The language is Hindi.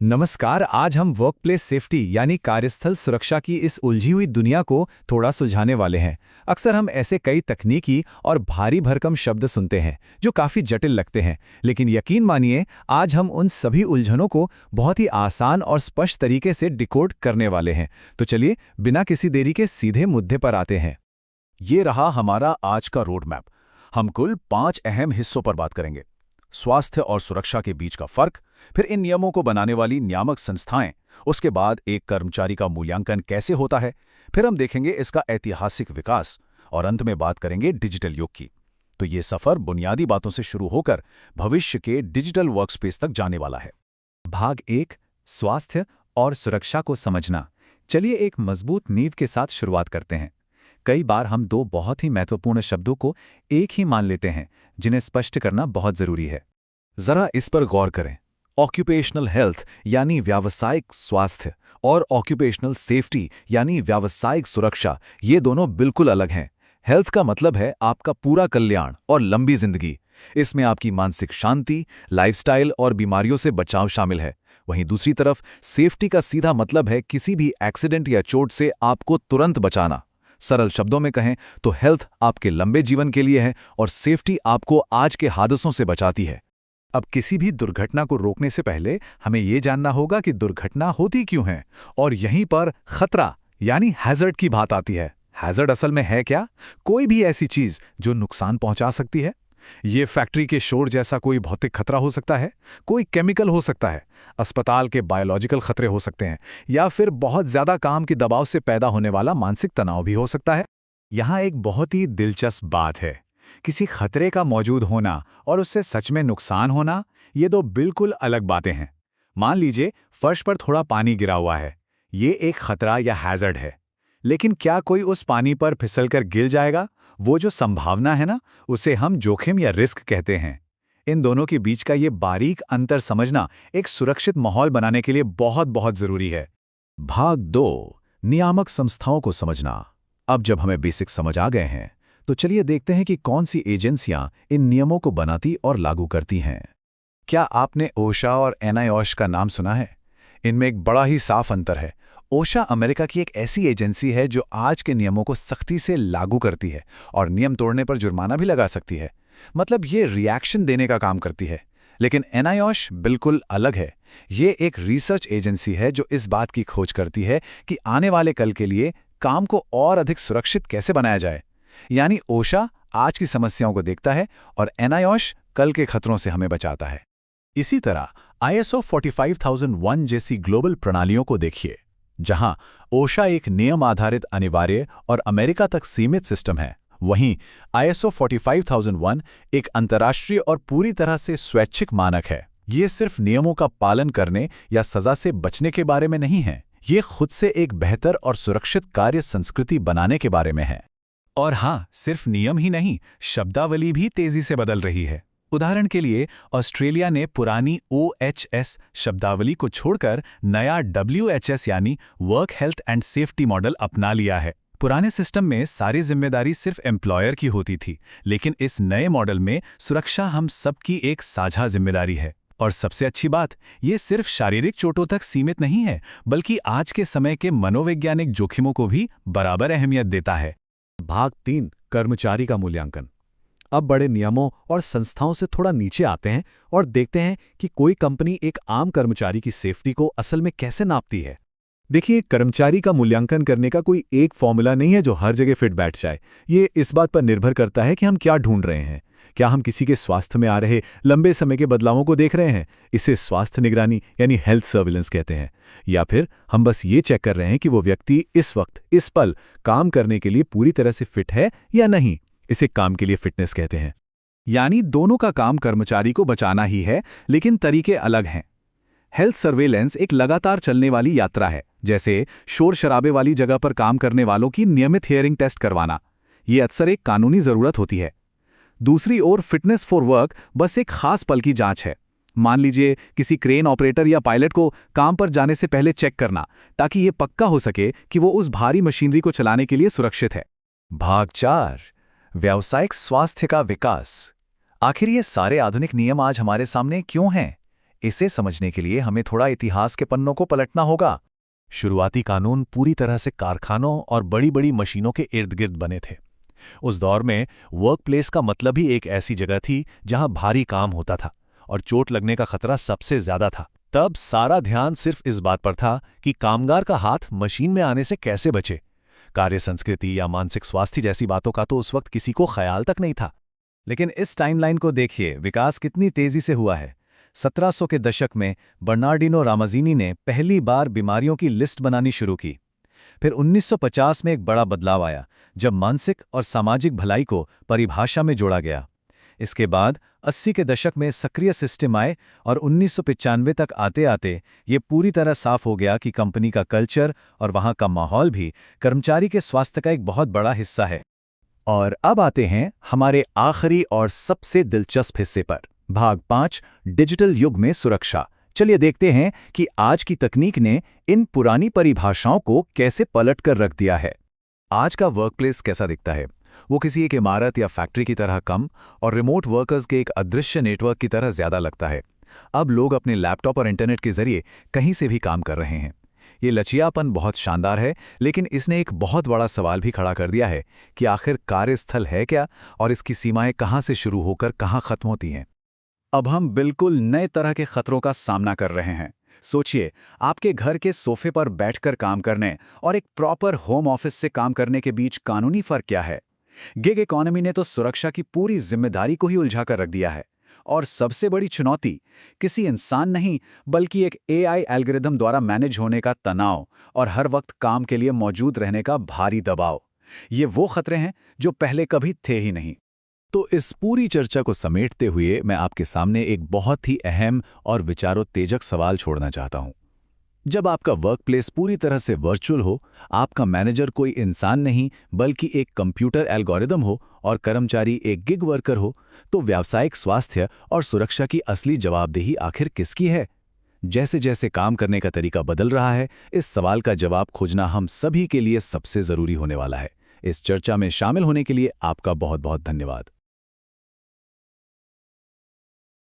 नमस्कार। आज हम वर्कप्लेस सेफ्टी यानी कार्यस्थल सुरक्षा की इस उलझी हुई दुनिया को थोड़ा सुलझाने वाले हैं। अक्सर हम ऐसे कई तकनीकी और भारी भरकम शब्द सुनते हैं जो काफ़ी जटिल लगते हैं, लेकिन यकीन मानिए आज हम उन सभी उलझनों को बहुत ही आसान और स्पष्ट तरीके से डिकोड करने वाले हैं। तो चलिए बिना किसी देरी के सीधे मुद्दे पर आते हैं। ये रहा हमारा आज का रोड मैप। हम कुल 5 अहम हिस्सों पर बात करेंगे। स्वास्थ्य और सुरक्षा के बीच का फर्क, फिर इन नियमों को बनाने वाली नियामक संस्थाएं, उसके बाद एक कर्मचारी का मूल्यांकन कैसे होता है, फिर हम देखेंगे इसका ऐतिहासिक विकास और अंत में बात करेंगे डिजिटल युग की। तो ये सफर बुनियादी बातों से शुरू होकर भविष्य के डिजिटल वर्कस्पेस तक जाने वाला है। भाग 1, स्वास्थ्य और सुरक्षा को समझना। चलिए एक मजबूत नींव के साथ शुरुआत करते हैं। कई बार हम दो बहुत ही महत्वपूर्ण शब्दों को एक ही मान लेते हैं, जिन्हें स्पष्ट करना बहुत जरूरी है। जरा इस पर गौर करें। ऑक्यूपेशनल हेल्थ यानी व्यावसायिक स्वास्थ्य और ऑक्यूपेशनल सेफ्टी यानी व्यावसायिक सुरक्षा, ये दोनों बिल्कुल अलग हैं। हेल्थ का मतलब है आपका पूरा कल्याण और लंबी जिंदगी। इसमें आपकी मानसिक शांति, लाइफस्टाइल और बीमारियों से बचाव शामिल है। वहीं दूसरी तरफ सेफ्टी का सीधा मतलब है किसी भी एक्सीडेंट या चोट से आपको तुरंत बचाना। सरल शब्दों में कहें तो हेल्थ आपके लंबे जीवन के लिए है और सेफ्टी आपको आज के हादसों से बचाती है। अब किसी भी दुर्घटना को रोकने से पहले हमें ये जानना होगा कि दुर्घटना होती क्यों है, और यहीं पर खतरा यानी हैजर्ड की बात आती है। हैजर्ड असल में है क्या? कोई भी ऐसी चीज जो नुकसान पहुंचा सकती है। ये फैक्ट्री के शोर जैसा कोई भौतिक खतरा हो सकता है, कोई केमिकल हो सकता है, अस्पताल के बायोलॉजिकल खतरे हो सकते हैं, या फिर बहुत ज्यादा काम के दबाव से पैदा होने वाला मानसिक तनाव भी हो सकता है। यहाँ एक बहुत ही दिलचस्प बात है, किसी खतरे का मौजूद होना और उससे सच में नुकसान होना, ये दो बिल्कुल अलग बातें हैं। मान लीजिए फर्श पर थोड़ा पानी गिरा हुआ है, ये एक खतरा या हैजर्ड है। लेकिन क्या कोई उस पानी पर फिसलकर गिर जाएगा? वो जो संभावना है ना, उसे हम जोखिम या रिस्क कहते हैं। इन दोनों के बीच का ये बारीक अंतर समझना एक सुरक्षित माहौल बनाने के लिए बहुत बहुत जरूरी है। भाग 2, नियामक संस्थाओं को समझना। अब जब हमें बेसिक समझ आ गए हैं, तो चलिए देखते हैं कि कौन सी एजेंसियां इन नियमों को बनाती और लागू करती हैं। क्या आपने ओशा और एनआईओश का नाम सुना है? इनमें एक बड़ा ही साफ अंतर है। ओशा अमेरिका की एक ऐसी एजेंसी है जो आज के नियमों को सख्ती से लागू करती है और नियम तोड़ने पर जुर्माना भी लगा सकती है। मतलब ये रिएक्शन देने का काम करती है। लेकिन एनआईओश बिल्कुल अलग है। ये एक रिसर्च एजेंसी है जो इस बात की खोज करती है कि आने वाले कल के लिए काम को और अधिक सुरक्षित कैसे बनाया जाए। यानी ओशा आज की समस्याओं को देखता है और एनआईओश कल के खतरों से हमें बचाता है। इसी तरह आईएसओ 45001 जैसी ग्लोबल प्रणालियों को देखिए, जहां ओशा एक नियम आधारित अनिवार्य और अमेरिका तक सीमित सिस्टम है, वहीं आईएसओ 45001 एक अंतर्राष्ट्रीय और पूरी तरह से स्वैच्छिक मानक है। ये सिर्फ नियमों का पालन करने या सजा से बचने के बारे में नहीं है, ये खुद से एक बेहतर और सुरक्षित कार्य संस्कृति बनाने के बारे में है। और हाँ, सिर्फ नियम ही नहीं, शब्दावली भी तेजी से बदल रही है। उदाहरण के लिए ऑस्ट्रेलिया ने पुरानी OHS शब्दावली को छोड़कर नया WHS यानी work health and safety model अपना लिया है। पुराने सिस्टम में सारी जिम्मेदारी सिर्फ एम्प्लॉयर की होती थी, लेकिन इस नए मॉडल में सुरक्षा हम सबकी एक साझा जिम्मेदारी है। और सबसे अच्छी बात, ये सिर्फ शारीरिक चोटों तक सीमित नहीं है, बल्कि आज के समय के मनोवैज्ञानिक जोखिमों को भी बराबर अहमियत देता है। भाग 3, कर्मचारी का मूल्यांकन। अब बड़े नियमों और संस्थाओं से थोड़ा नीचे आते हैं और देखते हैं कि कोई कंपनी एक आम कर्मचारी की सेफ्टी को असल में कैसे नापती है। देखिए, कर्मचारी का मूल्यांकन करने का कोई एक फॉर्मूला नहीं है जो हर जगह फिट बैठ जाए। ये इस बात पर निर्भर करता है कि हम क्या ढूंढ रहे हैं। क्या हम किसी के स्वास्थ्य में आ रहे लंबे समय के बदलावों को देख रहे हैं? इसे स्वास्थ्य निगरानी यानी हेल्थ सर्विलेंस कहते हैं। या फिर हम बस ये चेक कर रहे हैं कि वो व्यक्ति इस वक्त इस पल काम करने के लिए पूरी तरह से फिट है या नहीं? इसे काम के लिए फिटनेस कहते हैं। यानी दोनों का काम कर्मचारी को बचाना ही है, लेकिन तरीके अलग हैं। हेल्थ सर्वेलेंस एक लगातार चलने वाली यात्रा है, जैसे शोर शराबे वाली जगह पर काम करने वालों की नियमित हियरिंग टेस्ट करवाना। ये अक्सर एक कानूनी जरूरत होती है। दूसरी ओर फिटनेस फॉर वर्क बस एक खास पल की जांच है। मान लीजिए किसी क्रेन ऑपरेटर या पायलट को काम पर जाने से पहले चेक करना, ताकि ये पक्का हो सके कि वो उस भारी मशीनरी को चलाने के लिए सुरक्षित है। भाग 4, व्यावसायिक स्वास्थ्य का विकास। आखिर ये सारे आधुनिक नियम आज हमारे सामने क्यों हैं? इसे समझने के लिए हमें थोड़ा इतिहास के पन्नों को पलटना होगा। शुरुआती कानून पूरी तरह से कारखानों और बड़ी बड़ी मशीनों के इर्द गिर्द बने थे। उस दौर में वर्कप्लेस का मतलब ही एक ऐसी जगह थी जहां भारी काम होता था और चोट लगने का खतरा सबसे ज्यादा था। तब सारा ध्यान सिर्फ इस बात पर था कि कामगार का हाथ मशीन में आने से कैसे बचे। कार्य संस्कृति या मानसिक स्वास्थ्य जैसी बातों का तो उस वक्त किसी को ख्याल तक नहीं था। लेकिन इस टाइमलाइन को देखिए, विकास कितनी तेजी से हुआ है। 1700 के दशक में बर्नार्डिनो रामाज़ीनी ने पहली बार बीमारियों की लिस्ट बनानी शुरू की। फिर 1950 में एक बड़ा बदलाव आया, जब मानसिक और सामाजिक भलाई को परिभाषा में जोड़ा गया। इसके बाद 80 के दशक में सक्रिय सिस्टम आए और 1995 तक आते आते ये पूरी तरह साफ हो गया कि कंपनी का कल्चर और वहाँ का माहौल भी कर्मचारी के स्वास्थ्य का एक बहुत बड़ा हिस्सा है। और अब आते हैं हमारे आखिरी और सबसे दिलचस्प हिस्से पर, भाग 5, डिजिटल युग में सुरक्षा। चलिए देखते हैं कि आज की तकनीक ने इन पुरानी परिभाषाओं को कैसे पलट कर रख दिया है। आज का वर्कप्लेस कैसा दिखता है? वो किसी एक इमारत या फैक्ट्री की तरह कम और रिमोट वर्कर्स के एक अदृश्य नेटवर्क की तरह ज्यादा लगता है। अब लोग अपने लैपटॉप और इंटरनेट के जरिए कहीं से भी काम कर रहे हैं। ये लचीलापन बहुत शानदार है, लेकिन इसने एक बहुत बड़ा सवाल भी खड़ा कर दिया है कि आखिर कार्यस्थल है क्या और इसकी सीमाएं कहां से शुरू होकर कहां खत्म होती हैं। अब हम बिल्कुल नए तरह के खतरों का सामना कर रहे हैं। सोचिए, आपके घर के सोफे पर बैठकर काम करने और एक प्रॉपर होम ऑफिस से काम करने के बीच कानूनी फर्क क्या है? गिग इकोनॉमी ने तो सुरक्षा की पूरी जिम्मेदारी को ही उलझा कर रख दिया है। और सबसे बड़ी चुनौती, किसी इंसान नहीं बल्कि एक एआई एल्गोरिदम द्वारा मैनेज होने का तनाव और हर वक्त काम के लिए मौजूद रहने का भारी दबाव। ये वो खतरे हैं जो पहले कभी थे ही नहीं। तो इस पूरी चर्चा को समेटते हुए मैं आपके सामने एक बहुत ही अहम और विचारोत्तेजक सवाल छोड़ना चाहता हूं। जब आपका वर्कप्लेस पूरी तरह से वर्चुअल हो, आपका मैनेजर कोई इंसान नहीं बल्कि एक कंप्यूटर एल्गोरिदम हो और कर्मचारी एक गिग वर्कर हो, तो व्यावसायिक स्वास्थ्य और सुरक्षा की असली जवाबदेही आखिर किसकी है? जैसे जैसे काम करने का तरीका बदल रहा है, इस सवाल का जवाब खोजना हम सभी के लिए सबसे जरूरी होने वाला है। इस चर्चा में शामिल होने के लिए आपका बहुत बहुत धन्यवाद।